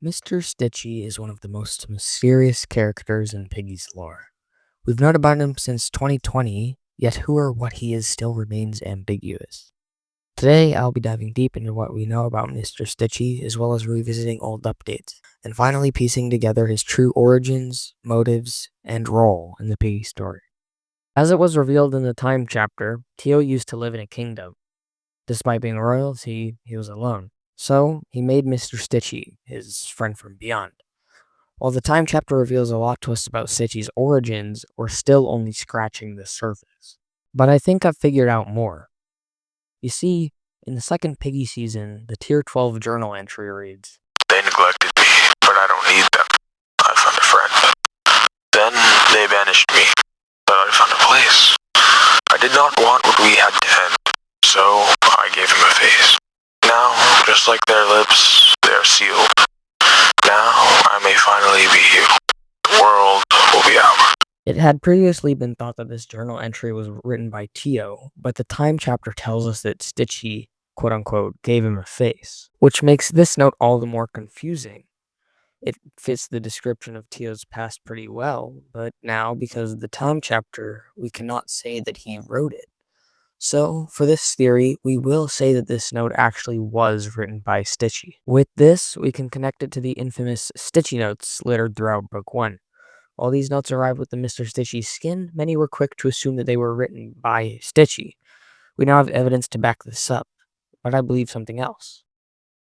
Mr. Stitchy is one of the most mysterious characters in Piggy's lore. We've known about him since 2020, yet who or what he is still remains ambiguous. Today, I'll be diving deep into what we know about Mr. Stitchy, as well as revisiting old updates, and finally piecing together his true origins, motives, and role in the Piggy story. As it was revealed in the Time chapter, Tio used to live in a kingdom. Despite being royalty, he was alone. So, he made Mr. Stitchy, his friend from beyond. While the Time chapter reveals a lot to us about Stitchy's origins, we're still only scratching the surface. But I think I've figured out more. You see, in the second Piggy season, the Tier 12 journal entry reads, "They neglected me, but I don't need them. I found a friend. Then they banished me, but I found a place. I did not want what we had to end, so I gave him a face. Now, just like their lips, they are sealed. Now I may finally be healed. The world will be ours." It had previously been thought that this journal entry was written by Tio, but the Time chapter tells us that Stitchy, quote-unquote, gave him a face, which makes this note all the more confusing. It fits the description of Tio's past pretty well, but now, because of the Time chapter, we cannot say that he wrote it. So, for this theory, we will say that this note actually was written by Stitchy. With this, we can connect it to the infamous Stitchy notes littered throughout Book 1. While these notes arrived with the Mr. Stitchy skin, many were quick to assume that they were written by Stitchy. We now have evidence to back this up, but I believe something else.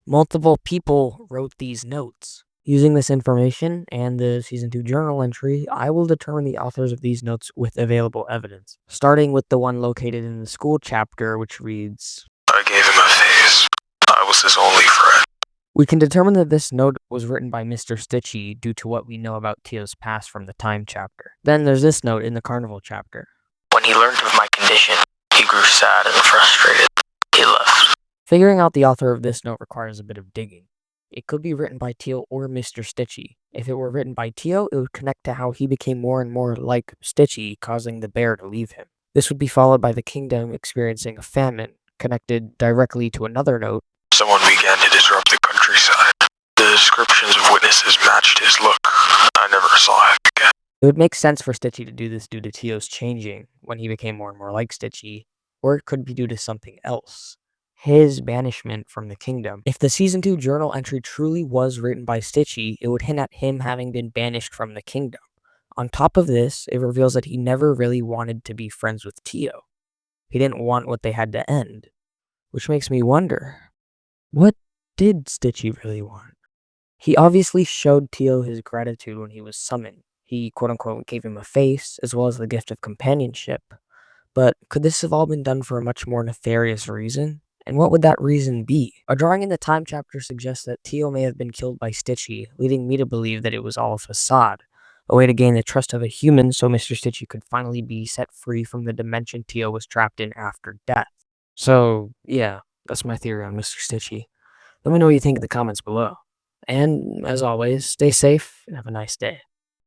Multiple people wrote these notes. Using this information and the Season 2 journal entry, I will determine the authors of these notes with available evidence, starting with the one located in the school chapter, which reads, "I gave him a face. I was his only friend." We can determine that this note was written by Mr. Stitchy due to what we know about Tio's past from the Time chapter. Then there's this note in the Carnival chapter. "When he learned of my condition, he grew sad and frustrated. He left." Figuring out the author of this note requires a bit of digging. It could be written by Tio or Mr. Stitchy. If it were written by Tio, it would connect to how he became more and more like Stitchy, causing the bear to leave him. This would be followed by the kingdom experiencing a famine, connected directly to another note. "Someone began to disrupt the countryside. The descriptions of witnesses matched his look. I never saw him again." It would make sense for Stitchy to do this due to Tio's changing when he became more and more like Stitchy, or it could be due to something else. His banishment from the kingdom. If the Season 2 journal entry truly was written by Stitchy, it would hint at him having been banished from the kingdom. On top of this, it reveals that he never really wanted to be friends with Tio. He didn't want what they had to end. Which makes me wonder, what did Stitchy really want? He obviously showed Tio his gratitude when he was summoned. He, quote-unquote, gave him a face, as well as the gift of companionship. But could this have all been done for a much more nefarious reason? And what would that reason be? A drawing in the Time chapter suggests that Tio may have been killed by Stitchy, leading me to believe that it was all a facade, a way to gain the trust of a human so Mr. Stitchy could finally be set free from the dimension Tio was trapped in after death. So, yeah, that's my theory on Mr. Stitchy. Let me know what you think in the comments below. And, as always, stay safe and have a nice day.